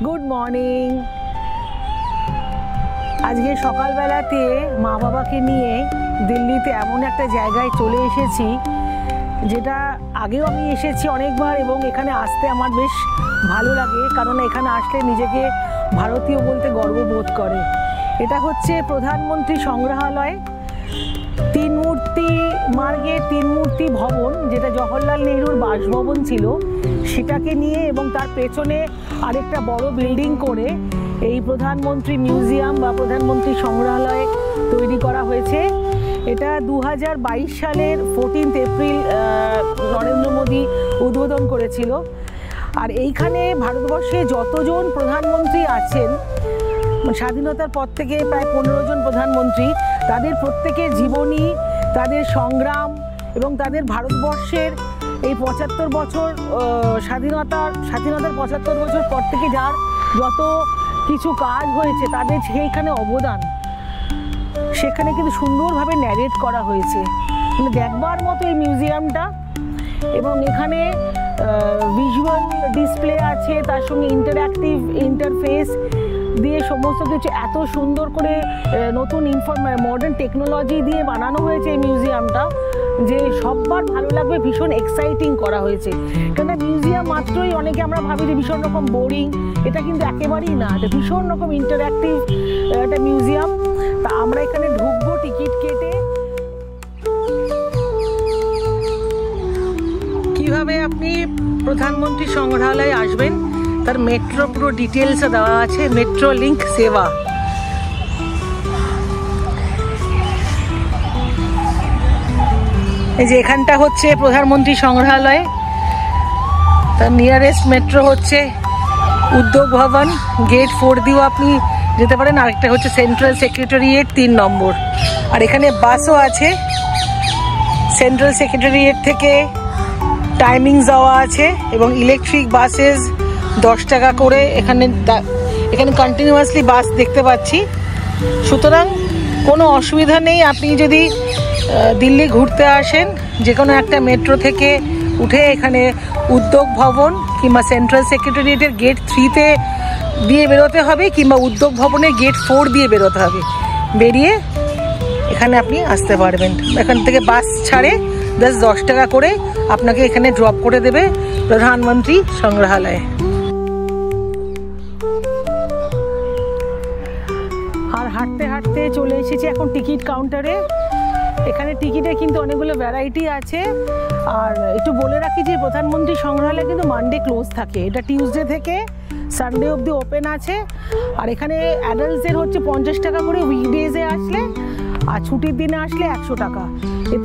Good morning. আজকে সকালবেলাতে মা বাবাকে নিয়ে দিল্লিতে এমন একটা জায়গায় চলে এসেছি যেটা আগেও আমি এসেছি অনেকবার, এবং এখানে আসতে আমার বেশ ভালো লাগে, কারণ এখানে আসলে নিজেকে ভারতীয় বলতে গর্ববোধ করে। এটা হচ্ছে প্রধানমন্ত্রী সংগ্রহালয়, তিন মূর্তি মার্গে তিন মূর্তি ভবন, যেটা জওহরলাল নেহরুর বাসভবন ছিল সেটাকে নিয়ে এবং তার পেছনে আরেকটা বড় বিল্ডিং করে এই প্রধানমন্ত্রী মিউজিয়াম বা প্রধানমন্ত্রী সংগ্রহালয় তৈরি করা হয়েছে। এটা 2022 সালের 14 এপ্রিল নরেন্দ্র মোদী উদ্বোধন করেছিল। আর এইখানে ভারতবর্ষে যতজন প্রধানমন্ত্রী আছেন, স্বাধীনতার পর থেকে প্রায় 15 জন প্রধানমন্ত্রী, তাদের প্রত্যেকের জীবনী, তাদের সংগ্রাম এবং তাদের ভারতবর্ষের এই 75 বছর স্বাধীনতার 75 বছর পর থেকে যার যত কিছু কাজ হয়েছে তাদের সেইখানে অবদান, সেখানে কিন্তু সুন্দরভাবে ন্যারেট করা হয়েছে। মানে দেখবার মতো এই মিউজিয়ামটা। এবং এখানে ভিজুয়াল ডিসপ্লে আছে, তার সঙ্গে ইন্টারঅ্যাক্টিভ ইন্টারফেস দিয়ে সমস্ত কিছু এত সুন্দর করে নতুন মডার্ন টেকনোলজি দিয়ে বানানো হয়েছে এই মিউজিয়ামটা, যে সববার ভালো লাগবে। ভীষণ এক্সাইটিং করা হয়েছে, কেন মিউজিয়াম মাত্রই অনেকে আমরা ভাবি যে ভীষণ রকম বোরিং, এটা কিন্তু একেবারেই না, এটা ভীষণ রকম ইন্টারঅ্যাক্টিভ একটা মিউজিয়াম। তা আমরা এখানে ঢুকবো টিকিট কেটে। কিভাবে আপনি প্রধানমন্ত্রী সংগ্রহালয়ে আসবেন তার মেট্রো পুরো ডিটেলসে দেওয়া আছে, মেট্রো লিঙ্ক সেবা। এই যে এখানটা হচ্ছে প্রধানমন্ত্রী সংগ্রহালয়, তার নিয়ারেস্ট মেট্রো হচ্ছে উদ্যোগ ভবন, গেট 4 দিয়েও আপনি যেতে পারেন। আরেকটা হচ্ছে সেন্ট্রাল সেক্রেটারিয়েট 3 নম্বর। আর এখানে বাসও আছে, সেন্ট্রাল সেক্রেটারিয়েট থেকে টাইমিং দেওয়া আছে এবং ইলেকট্রিক বাসেস 10 টাকা করে এখানে কন্টিনিউয়াসলি বাস দেখতে পাচ্ছি। সুতরাং কোনো অসুবিধা নেই, আপনি যদি দিল্লি ঘুরতে আসেন যে কোনো একটা মেট্রো থেকে উঠে এখানে উদ্যোগ ভবন কিংবা সেন্ট্রাল সেক্রেটারিয়েটের গেট 3-তে দিয়ে বেরোতে হবে, কিংবা উদ্যোগ ভবনের গেট 4 দিয়ে বেরোতে হবে। বেরিয়ে এখানে আপনি আসতে পারবেন। এখান থেকে বাস ছাড়ে 10 টাকা করে আপনাকে এখানে ড্রপ করে দেবে প্রধানমন্ত্রী সংগ্রহালয়ে। আর হাঁটতে হাঁটতে চলে এসেছি এখন টিকিট কাউন্টারে। এখানে টিকিটে কিন্তু অনেকগুলো ভ্যারাইটি আছে। আর একটু বলে রাখি যে প্রধানমন্ত্রী সংগ্রহালয় কিন্তু মানডে ক্লোজ থাকে, এটা টিউসডে থেকে সানডে অবধি ওপেন আছে। আর এখানে অ্যাডাল্টসদের হচ্ছে 50 টাকা করে উইকডেজে আসলে, আর ছুটির দিনে আসলে 100 টাকা।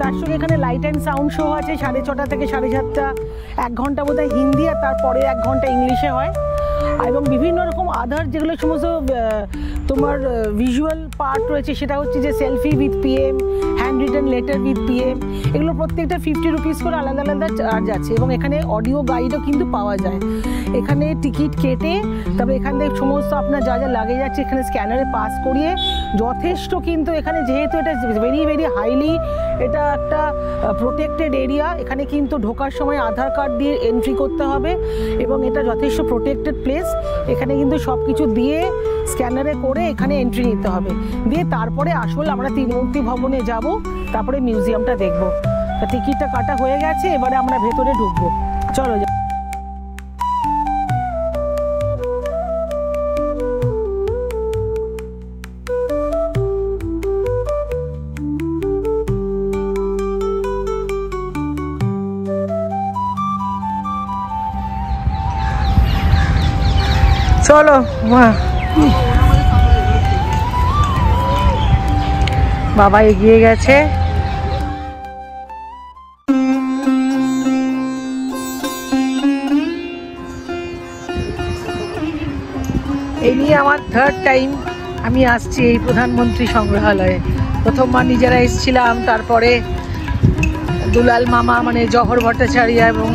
তার সঙ্গে এখানে লাইট অ্যান্ড সাউন্ড শো আছে 6:30 থেকে 7:30, 1 ঘন্টা বোধহয় হিন্দি আর তারপরে 1 ঘন্টা ইংলিশে হয়। এবং বিভিন্ন রকম আদার যেগুলো সমস্ত তোমার ভিজুয়াল পার্ট রয়েছে, সেটা হচ্ছে যে selfie with PM, hand written letter with PM, এগুলো প্রত্যেকটা 50 রুপিস করে আলাদা আলাদা চার্জ আছে। এবং এখানে অডিও গাইডও কিন্তু পাওয়া যায়। এখানে টিকিট কেটে তবে এখান থেকে সমস্ত আপনার যা যা লাগে যাচ্ছে এখানে স্ক্যানারে পাস করিয়ে যথেষ্ট, কিন্তু এখানে যেহেতু এটা ভেরি ভেরি হাইলি, এটা একটা প্রোটেক্টেড এরিয়া, এখানে কিন্তু ঢোকার সময় আধার কার্ড দিয়ে এন্ট্রি করতে হবে এবং এটা যথেষ্ট প্রোটেক্টেড প্লেস। এখানে কিন্তু সব কিছু দিয়ে স্ক্যানারে করে এখানে এন্ট্রি নিতে হবে, দিয়ে তারপরে আসলে আমরা 3 মূর্তি ভবনে যাব, তারপরে মিউজিয়ামটা দেখব। তা টিকিটটা কাটা হয়ে গেছে, এবারে আমরা ভেতরে ঢুকবো, চলো। চলো বাবা এগিয়ে গেছে। এই নিয়ে আমার 3rd টাইম আমি আসছি এই প্রধানমন্ত্রী সংগ্রহালয়ে। প্রথমবার নিজেরা এসেছিলাম, তারপরে দুলাল মামা মানে জহর ভট্টাচার্য এবং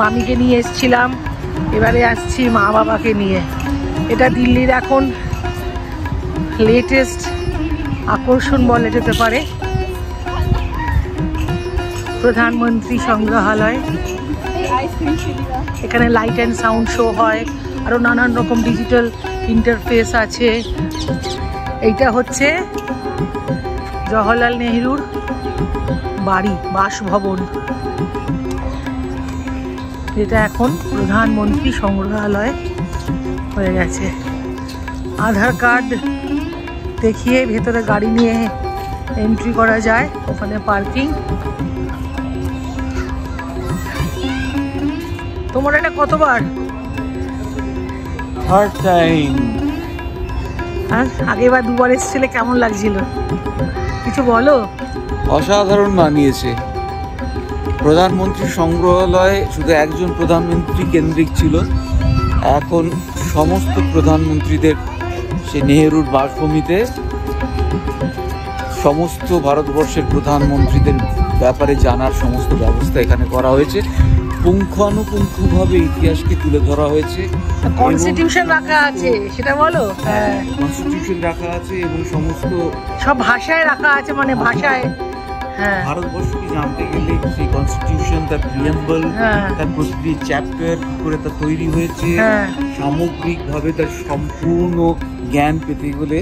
মামিকে নিয়ে এসেছিলাম, এবারে আসছি মা বাবাকে নিয়ে। এটা দিল্লির এখন লেটেস্ট আকর্ষণ বলে যেতে পারে প্রধানমন্ত্রী সংগ্রহালয়। এখানে লাইট অ্যান্ড সাউন্ড শো হয়, আরও নানান রকম ডিজিটাল ইন্টারফেস আছে। এইটা হচ্ছে জওহরলাল নেহরুর বাড়ি, বাসভবন, যেটা এখন প্রধানমন্ত্রী সংগ্রহালয় হয়ে গেছে। আধার কার্ড দেখিয়ে ভেতরে গাড়ি নিয়ে এন্ট্রি করা যায়, ওখানে পার্কিং। তোমার এটা কতবার? Third time. আর আগেবার দুবার এসেছিলে, কেমন লাগছিল কিছু বলো? অসাধারণ মানিয়েছে। প্রধানমন্ত্রী সংগ্রহালয় শুধু একজন প্রধানমন্ত্রী কেন্দ্রিক ছিল, এখন সমস্ত প্রধানমন্ত্রীদের সে নেহেরুর বাসভূমিতে সমস্ত ভারতবর্ষের প্রধানমন্ত্রীদের ব্যাপারে জানার সমস্ত ব্যবস্থা এখানে করা হয়েছে। পুঙ্খানুপুঙ্খভাবে ইতিহাসকে তুলে ধরা হয়েছে। কনস্টিটিউশন রাখা আছে, সেটা বলো। হ্যাঁ, কনস্টিটিউশন রাখা আছে এবং সমস্ত সব ভাষায় রাখা আছে, মানে ভাষায়। হ্যাঁ, ভারতবর্ষকে জানতে গেলে সেই কনস্টিটিউশন, তার প্রিয়াম্বল, তার প্রতিটি চ্যাপ্টার কি করে তা তৈরি হয়েছে, সামগ্রিকভাবে তার সম্পূর্ণ জ্ঞান পেতে গেলে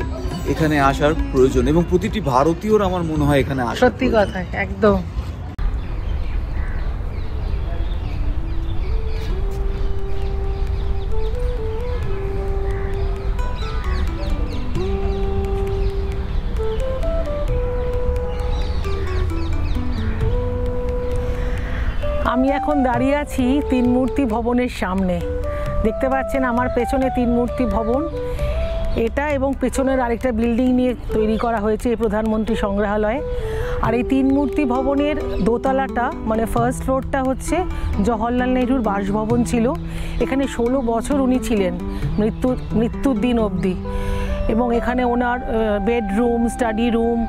এখানে আসার প্রয়োজন, এবং প্রতিটি ভারতীয়র আমার মনে হয় এখানে আসা। সত্যি কথা, একদম। আমি এখন দাঁড়িয়ে আছি তিন মূর্তি ভবনের সামনে। দেখতে পাচ্ছেন আমার পেছনে তিন মূর্তি ভবন, এটা এবং পেছনের আরেকটা বিল্ডিং নিয়ে তৈরি করা হয়েছে এই প্রধানমন্ত্রী সংগ্রহালয়। আর এই তিন মূর্তি ভবনের দোতলাটা, মানে ফার্স্ট ফ্লোরটা হচ্ছে জওহরলাল নেহরুর বাসভবন ছিল। এখানে 16 বছর উনি ছিলেন, মৃত্যুর দিন অবধি। এবং এখানে ওনার বেডরুম, স্টাডি রুম,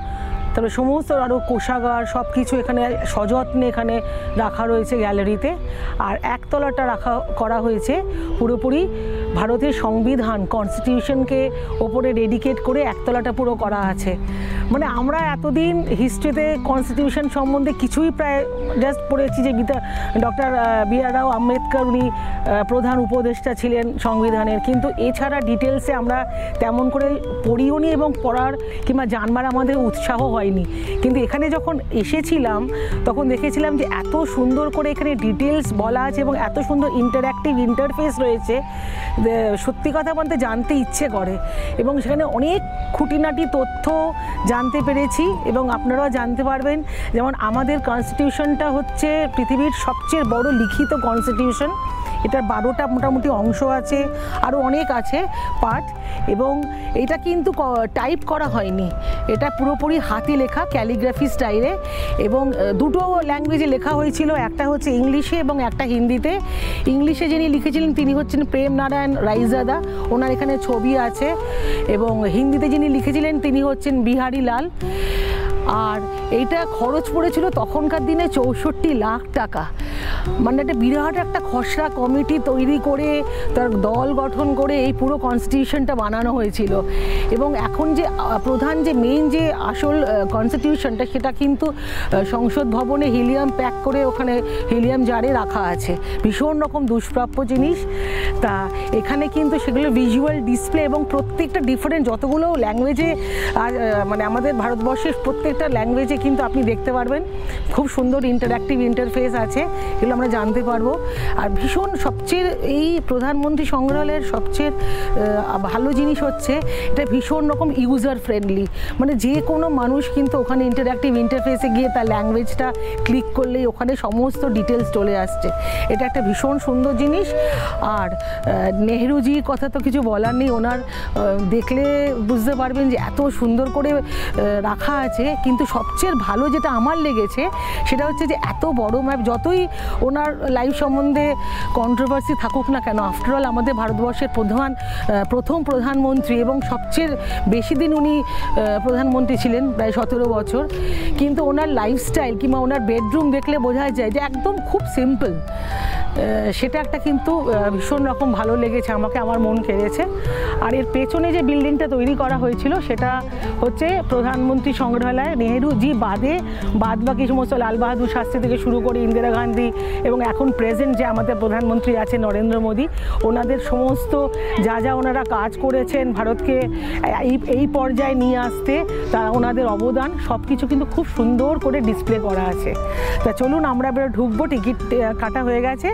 তবে সমস্ত আরও কোষাগার সব কিছু এখানে সযত্নে এখানে রাখা রয়েছে গ্যালারিতে। আর একতলাটা করা হয়েছে পুরোপুরি ভারতের সংবিধান, কনস্টিটিউশনকে ওপরে ডেডিকেট করে একতলাটা পুরো করা আছে। মানে আমরা এতদিন হিস্ট্রিতে কনস্টিটিউশন সম্বন্ধে কিছুই প্রায় জাস্ট পড়েছি যে ডক্টর বি.আর. রাও আম্বেদকর উনি প্রধান উপদেষ্টা ছিলেন সংবিধানের, কিন্তু এছাড়া ডিটেলসে আমরা তেমন করে পড়িও নি এবং পড়ার কিংবা জানবার আমাদের উৎসাহ হয়নি। কিন্তু এখানে যখন এসেছিলাম তখন দেখেছিলাম যে এত সুন্দর করে এখানে ডিটেলস বলা আছে এবং এত সুন্দর ইন্টারঅ্যাক্টিভ ইন্টারফেস রয়েছে, সত্যি কথা বলতে জানতে ইচ্ছে করে। এবং সেখানে অনেক খুঁটিনাটি তথ্য জানতে পেরেছি এবং আপনারাও জানতে পারবেন। যেমন আমাদের কনস্টিটিউশনটা হচ্ছে পৃথিবীর সবচেয়ে বড় লিখিত কনস্টিটিউশন। এটার 12টা মোটামুটি অংশ আছে, আরও অনেক আছে পার্ট। এবং এটা কিন্তু টাইপ করা হয়নি, এটা পুরোপুরি হাতে লেখা ক্যালিগ্রাফি স্টাইলে। এবং দুটো ল্যাঙ্গুয়েজে লেখা হয়েছিল, একটা হচ্ছে ইংলিশে এবং একটা হিন্দিতে। ইংলিশে যিনি লিখেছিলেন তিনি হচ্ছেন প্রেম নারায়ণ রায়জাদা, ওনার এখানে ছবি আছে। এবং হিন্দিতে যিনি লিখেছিলেন তিনি হচ্ছেন বিহারী লাল। আর এইটা খরচ পড়েছিল তখনকার দিনে 64 লাখ টাকা। মানে একটা বিরাট একটা খসড়া কমিটি তৈরি করে তার দল গঠন করে এই পুরো কনস্টিটিউশনটা বানানো হয়েছিল। এবং এখন যে প্রধান যে মেইন যে আসল কনস্টিটিউশনটা, সেটা কিন্তু সংসদ ভবনে হিলিয়াম প্যাক করে ওখানে হিলিয়াম জারে রাখা আছে, ভীষণ রকম দুষ্প্রাপ্য জিনিস। তা এখানে কিন্তু সেগুলো ভিজুয়াল ডিসপ্লে এবং প্রত্যেকটা ডিফারেন্ট যতগুলো ল্যাঙ্গুয়েজে, আর মানে আমাদের ভারতবর্ষের প্রত্যেকটা ল্যাঙ্গুয়েজে কিন্তু আপনি দেখতে পারবেন। খুব সুন্দর ইন্টারঅ্যাক্টিভ ইন্টারফেস আছে, এগুলো আমরা জানতে পারবো। আর ভীষণ সবচেয়ে এই প্রধানমন্ত্রী সংগ্রহালয়ের সবচেয়ে ভালো জিনিস হচ্ছে এটা ভীষণ রকম ইউজার ফ্রেন্ডলি। মানে যে কোনো মানুষ কিন্তু ওখানে ইন্টারঅ্যাক্টিভ ইন্টারফেসে গিয়ে তার ল্যাঙ্গুয়েজটা ক্লিক করলেই ওখানে সমস্ত ডিটেলস চলে আসছে। এটা একটা ভীষণ সুন্দর জিনিস। আর নেহরুজির কথা তো কিছু বলার নেই, ওনার দেখলে বুঝতে পারবেন যে এত সুন্দর করে রাখা আছে। কিন্তু সবচেয়ে ভালো যেটা আমার লেগেছে সেটা হচ্ছে যে এত বড় ম্যাপ, যতই ওনার লাইফ সম্বন্ধে কন্ট্রোভার্সি থাকুক না কেন, আফটারঅল আমাদের ভারতবর্ষের প্রথম প্রধানমন্ত্রী এবং সবচেয়ে বেশি দিন উনি প্রধানমন্ত্রী ছিলেন, প্রায় 17 বছর। কিন্তু ওনার লাইফস্টাইল কিংবা ওনার বেডরুম দেখলে বোঝা যায় যে একদম খুব সিম্পল। সেটা একটা কিন্তু ভীষণ রকম ভালো লেগেছে আমাকে, আমার মন কেড়েছে। আর এর পেছনে যে বিল্ডিংটা তৈরি করা হয়েছিল সেটা হচ্ছে প্রধানমন্ত্রী সংগ্রহালয়। নেহেরুজি বাদ বাকি সমস্ত লাল বাহাদুর শাস্ত্রী থেকে শুরু করে ইন্দিরা গান্ধী এবং এখন প্রেজেন্ট যে আমাদের প্রধানমন্ত্রী আছে নরেন্দ্র মোদী, ওনাদের সমস্ত যা ওনারা কাজ করেছেন ভারতকে এই পর্যায়ে নিয়ে আসতে, তা ওনাদের অবদান সব কিছু কিন্তু খুব সুন্দর করে ডিসপ্লে করা আছে। তা চলুন আমরা এবার ঢুকবো, টিকিট কাটা হয়ে গেছে,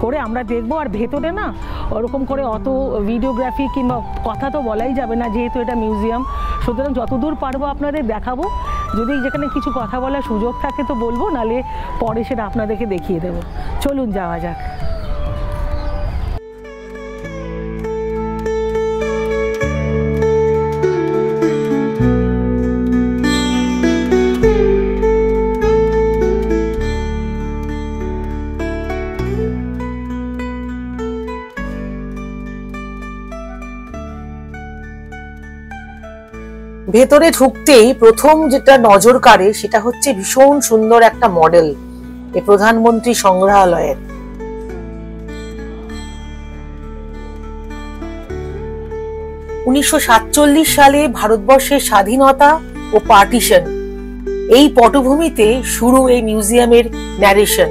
করে আমরা দেখবো। আর ভেতরে না ওরকম করে অত ভিডিওগ্রাফি কিংবা কথা তো বলাই যাবে না, যেহেতু এটা মিউজিয়াম, সুতরাং যতদূর পারবো আপনাদের দেখাবো। যদি যেখানে কিছু কথা বলার সুযোগ থাকে তো বলবো, নালে পরে সেটা আপনাদেরকে দেখিয়ে দেবো। চলুন যাওয়া যাক। ভেতরে ঢুকতেই প্রথম যেটা নজর কাড়ে সেটা হচ্ছে ভীষণ সুন্দর একটা মডেল এই প্রধানমন্ত্রী সংগ্রহালয়ের। 1947 সালে ভারতবর্ষের স্বাধীনতা ও পার্টিশন, এই পটভূমিতে শুরু এই মিউজিয়ামের ন্যারেশন।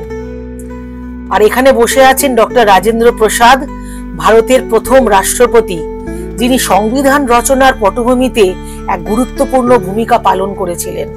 আর এখানে বসে আছেন ডক্টর রাজেন্দ্র প্রসাদ, ভারতের প্রথম রাষ্ট্রপতি, যিনি সংবিধান রচনার পটভূমিতে এক গুরুত্বপূর্ণ ভূমিকা পালন করেছিলেন।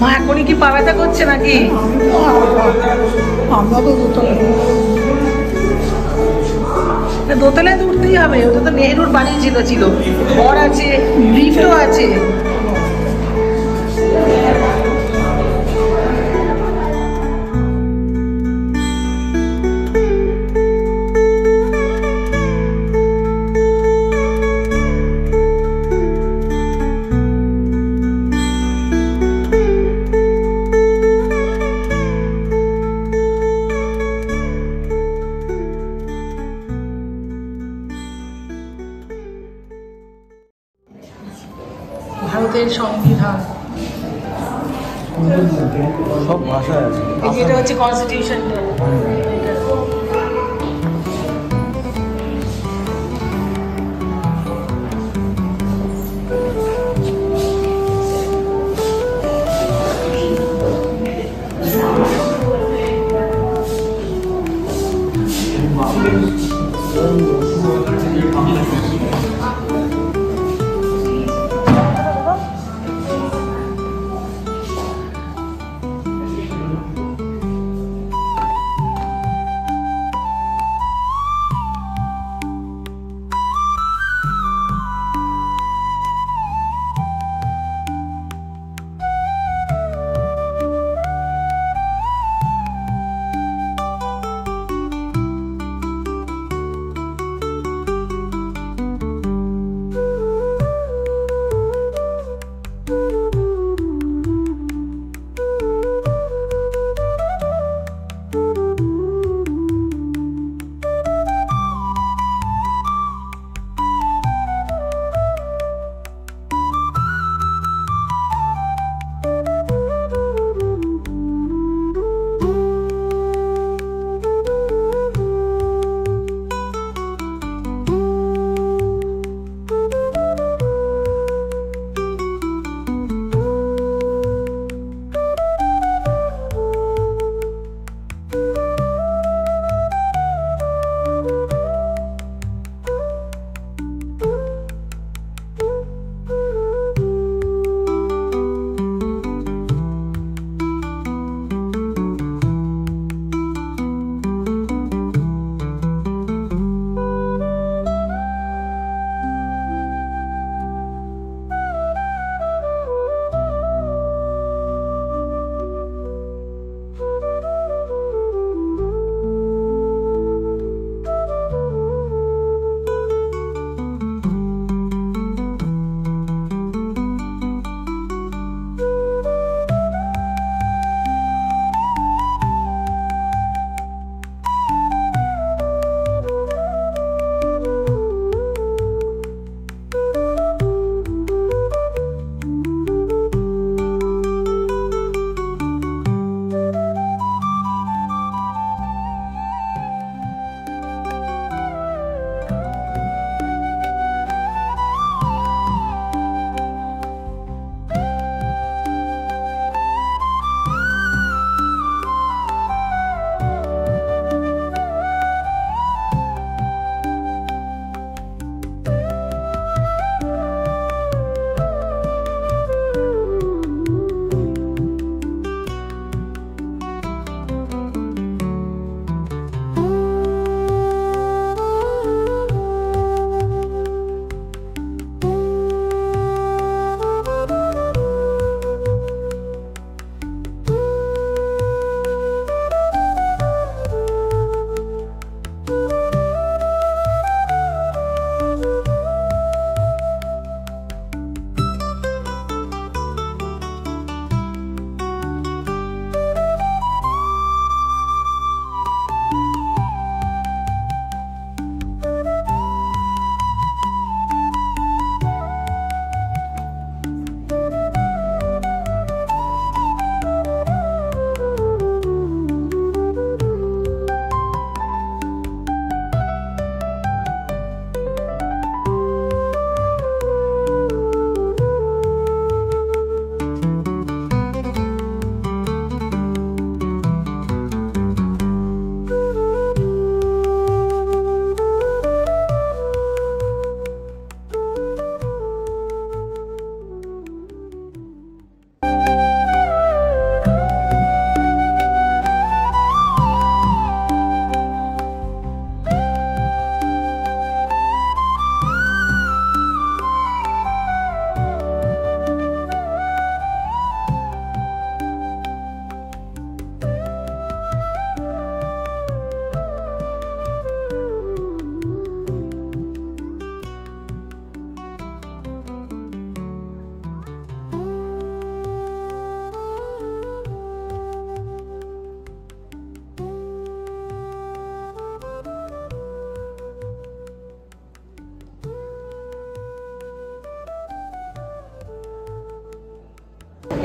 মা এখনই কি পা ব্যথা করছে নাকি? আমরা তো দোতলায় তো উঠতেই হবে, ওটা তো নেহেরুর বাড়ি ছিল, ঘর আছে, লিফটও আছে। ভারতের সংবিধান, সব ভাষায় আছে। এটা হচ্ছে কনস্টিটিউশনটা।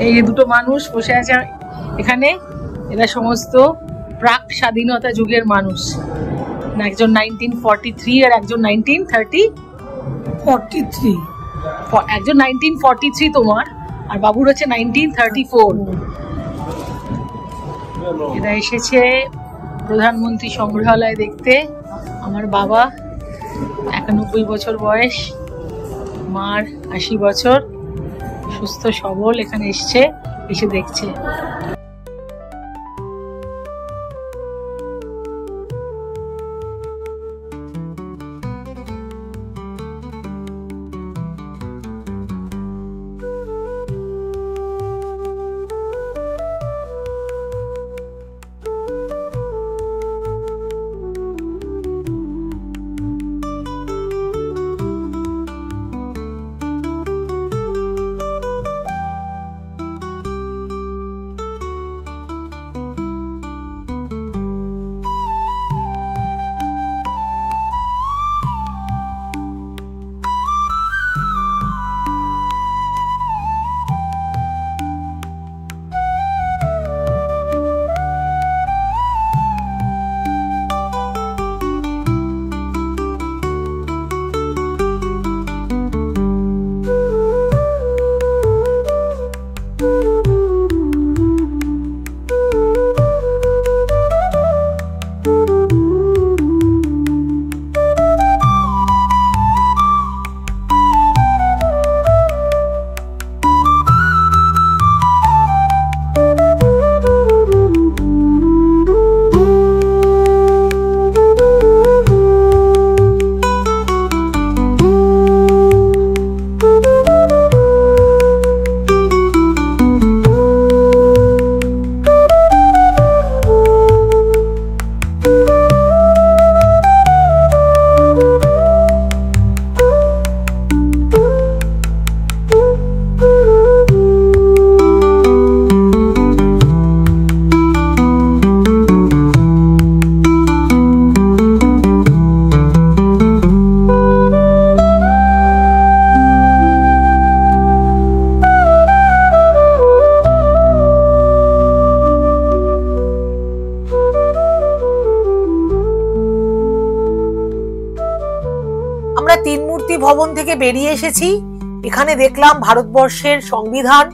এই যে দুটো মানুষ বসে আছে এখানে, এরা সমস্ত প্রাক স্বাধীনতা যুগের মানুষ। একজন 1943 আর একজন 1943। একজন 1943 তোমার, আর বাবুর হচ্ছে 1934। এরা এসেছে প্রধানমন্ত্রী সংগ্রহালয় দেখতে। আমার বাবা 91 বছর বয়স, মার 80 বছর, সুস্থ সবল, এখানে এসে দেখছে। আমরা তিন মূর্তি ভবন থেকে বেরিয়ে এসেছি। এখানে দেখলাম ভারতবর্ষের সংবিধান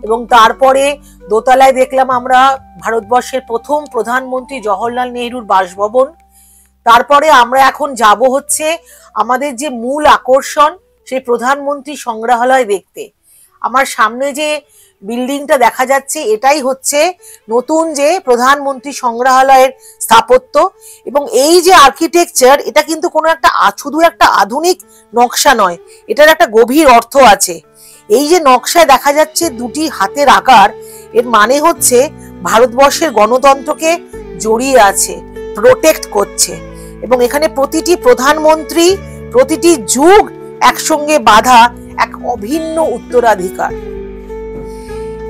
এবং তারপরে দোতলায় দেখলাম আমরা ভারতবর্ষের প্রথম প্রধানমন্ত্রী জওহরলাল নেহরুর বাসভবন। তারপরে আমরা এখন যাব হচ্ছে আমাদের যে মূল আকর্ষণ, সেই প্রধানমন্ত্রী সংগ্রহালয় দেখতে। আমার সামনে যে বিল্ডিংটা দেখা যাচ্ছে এটাই হচ্ছে নতুন যে প্রধানমন্ত্রী সংগ্রহালয়ের স্থাপত্য। এবং এই যে আর্কিটেকচার, এটা কিন্তু কোনো একটা শুধু একটা আধুনিক নকশা নয়, এটার একটা গভীর অর্থ আছে। এই যে নকশায় দেখা যাচ্ছে দুটি হাতের আকার, এর মানে হচ্ছে ভারতবর্ষের গণতন্ত্রকে জড়িয়ে আছে, প্রোটেক্ট করছে। এবং এখানে প্রতিটি প্রধানমন্ত্রী, প্রতিটি যুগ একসঙ্গে বাঁধা এক অভিন্ন উত্তরাধিকার।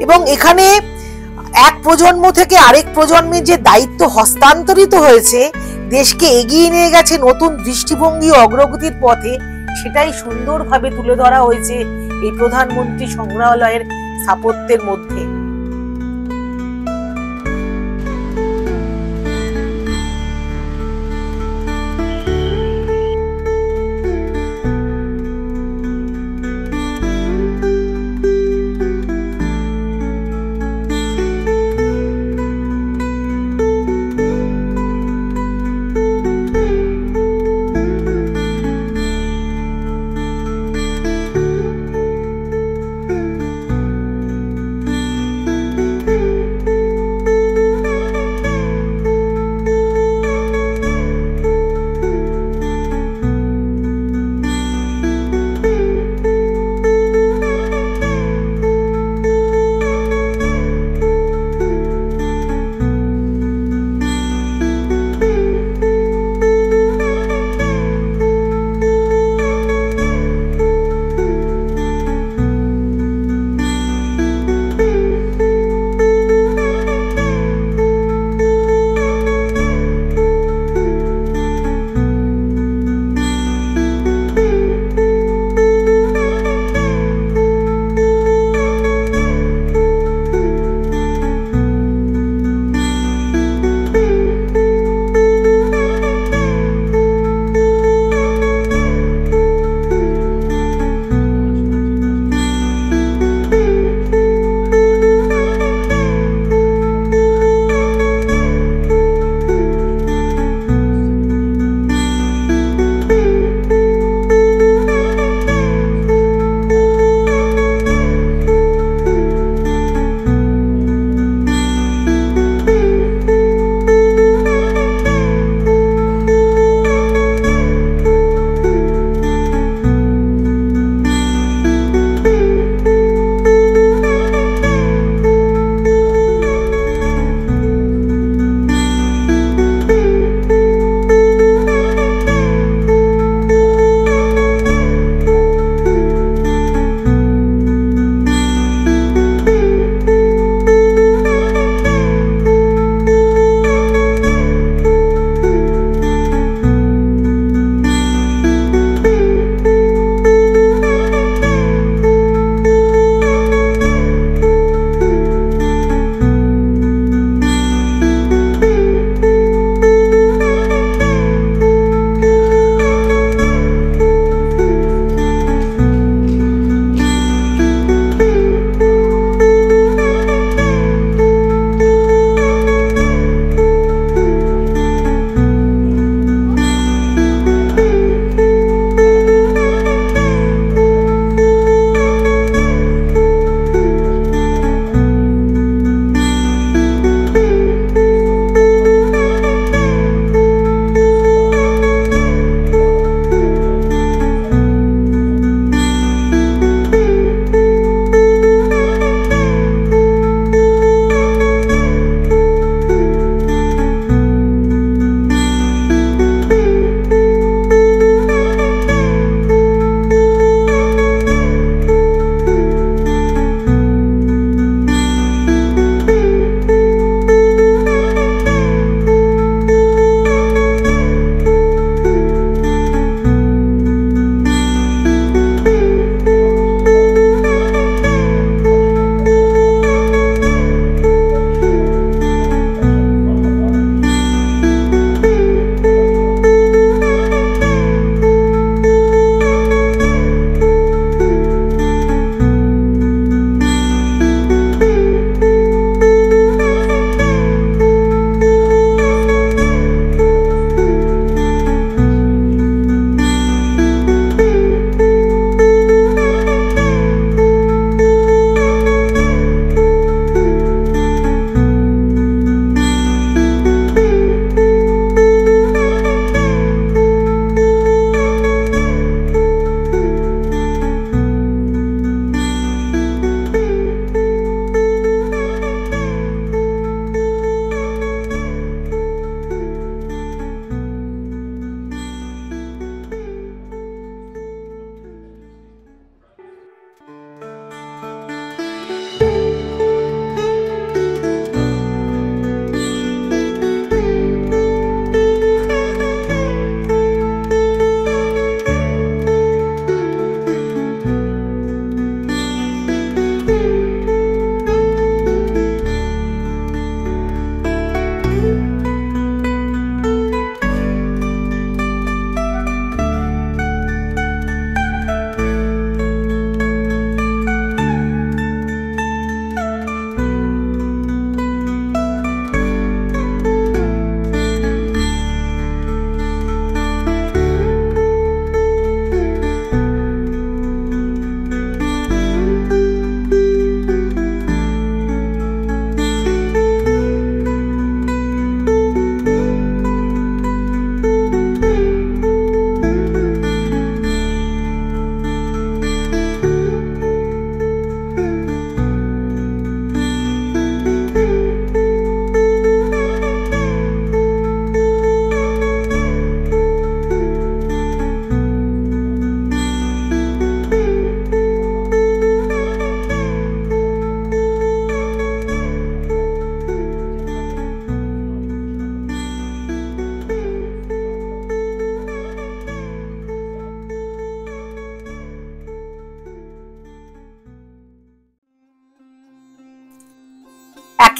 এবং এখানে এক প্রজন্ম থেকে আরেক প্রজন্মের যে দায়িত্ব হস্তান্তরিত হয়েছে, দেশকে এগিয়ে নিয়ে গেছে নতুন দৃষ্টিভঙ্গি ও অগ্রগতির পথে, সেটাই সুন্দরভাবে তুলে ধরা হয়েছে এই প্রধানমন্ত্রী সংগ্রহালয়ের স্থাপত্যের মধ্যে।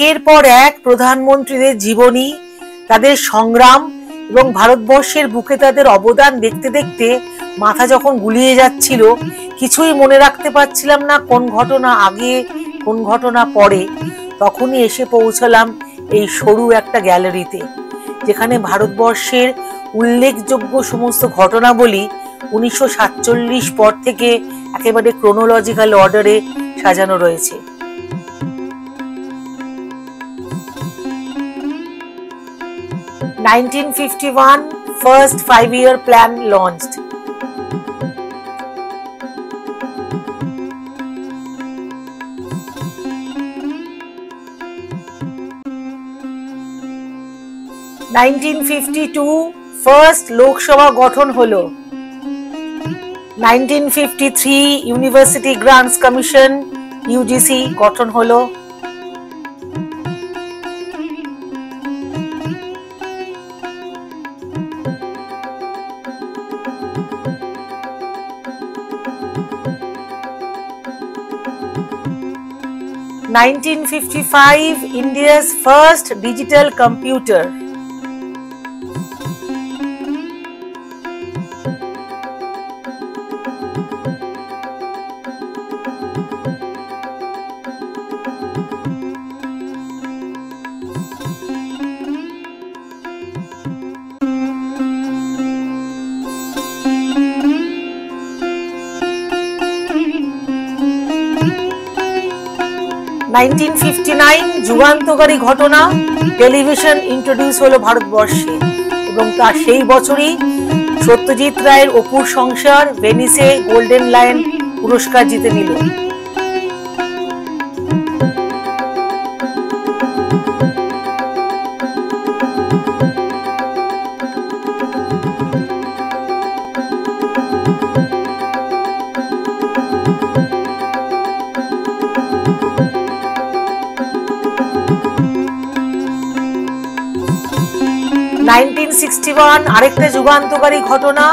একের পর এক প্রধানমন্ত্রীদের জীবনী, তাদের সংগ্রাম এবং ভারতবর্ষের বুকে তাদের অবদান দেখতে দেখতে মাথা যখন গুলিয়ে যাচ্ছিল, কিছুই মনে রাখতে পারছিলাম না কোন ঘটনা আগে কোন ঘটনা পরে। তখনই এসে পৌঁছলাম এই সরু একটা গ্যালারিতে, যেখানে ভারতবর্ষের উল্লেখযোগ্য সমস্ত ঘটনাবলী 1947 পর থেকে একেবারে ক্রোনোলজিক্যাল অর্ডারে সাজানো রয়েছে। (1951) First 5-year plan launched. (1952) First Lok Sabha গঠন হলো। 1953 University Grants Commission UGC গঠন হলো। 1955 India's first digital computer. 1959 যুগান্তকারী ঘটনা, টেলিভিশন ইন্ট্রোডিউস হলো ভারতবর্ষে এবং তার সেই বছরই সত্যজিৎ রায়ের অপুর সংসার ভেনিসে গোল্ডেন লায়ন পুরস্কার জিতে নিল। আরেকটা যুগান্তকারী ঘটনা,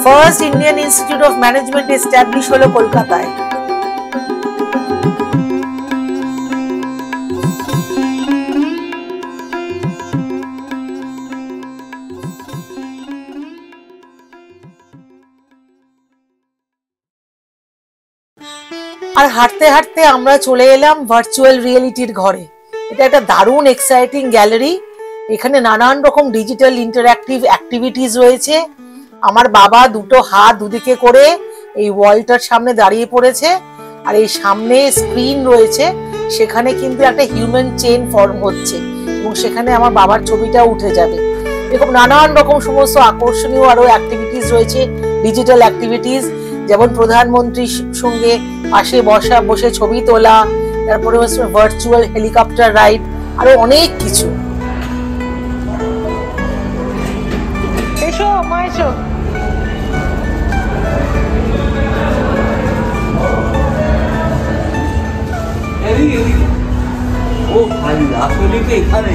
first Indian institute of management establish হলো কলকাতায়। আর হাঁটতে হাঁটতে আমরা চলে এলাম ভার্চুয়াল রিয়েলিটির ঘরে। এটা একটা দারুণ এক্সাইটিং গ্যালারি। এখানে নানান রকম ডিজিটাল ইন্টারঅ্যাক্টিভ অ্যাক্টিভিটিস রয়েছে। আমার বাবা দুটো হাত দুদিকে করে এই ওয়ালটার সামনে দাঁড়িয়ে পড়েছে, আর এই সামনে স্ক্রিন রয়েছে, সেখানে কিন্তু একটা হিউম্যান চেইন ফর্ম হচ্ছে এবং সেখানে আমার বাবার ছবিটা উঠে যাবে। এরকম নানান রকম সমস্ত আকর্ষণীয় আরো অ্যাক্টিভিটিস রয়েছে, ডিজিটাল অ্যাক্টিভিটিস, যেমন প্রধানমন্ত্রীর সঙ্গে পাশে বসে ছবি তোলা, তারপরে ভার্চুয়াল হেলিকপ্টার রাইড, আরো অনেক কিছু। এসো মা, এসো। ও ভাই আসলে তো এখানে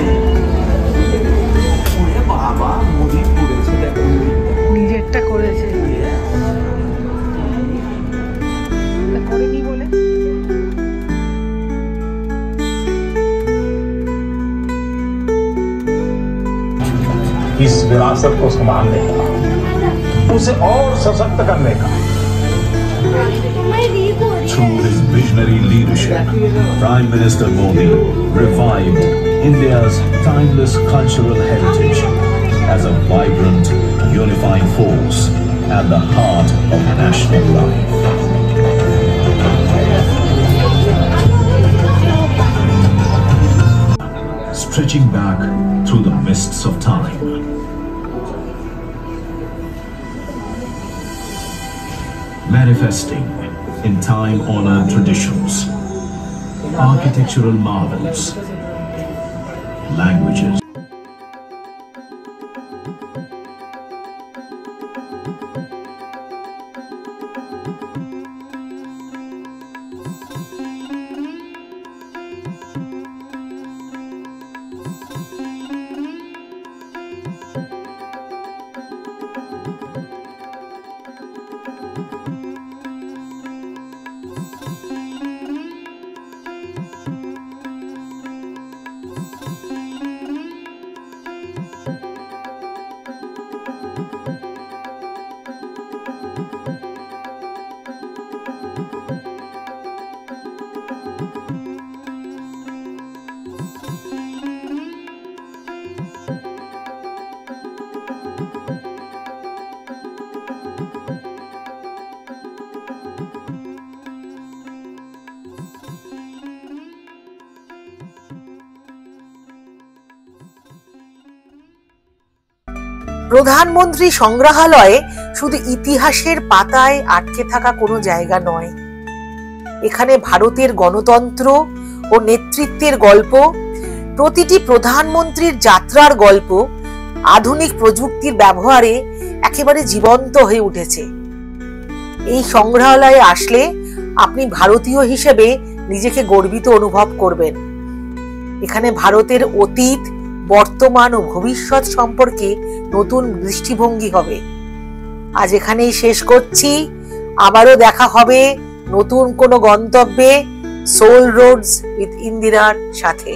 বাবা মুড়ি পড়েছে, নিজেরটা করেছে করেনি বলে। इस विरासत को संभालने का, उसे और सशक्त करने का। Through his visionary leadership, Prime Minister Modi revived India's timeless cultural heritage as a vibrant, unifying force at the heart of national life. Stretching back through the mists of time, manifesting in time-honored traditions, architectural marvels, languages, প্রধানমন্ত্রী সংগ্রহালয়ে শুধু ইতিহাসের পাতায় আটকে থাকা কোনো জায়গা নয়, এখানে ভারতের গণতন্ত্র ও নেতৃত্বের গল্প, প্রতিটি প্রধানমন্ত্রীর যাত্রার গল্প আধুনিক প্রযুক্তির ব্যবহারে একেবারে জীবন্ত হয়ে উঠেছে। এই সংগ্রহালয়ে আসলে আপনি ভারতীয় হিসেবে নিজেকে গর্বিত অনুভব করবেন। এখানে ভারতের অতীত, বর্তমান ও ভবিষ্যৎ সম্পর্কে নতুন দৃষ্টিভঙ্গি হবে। আজ এখানেই শেষ করছি, আবারও দেখা হবে নতুন কোনো গন্তব্যে সোল রোডস উইথ ইন্দিরার সাথে।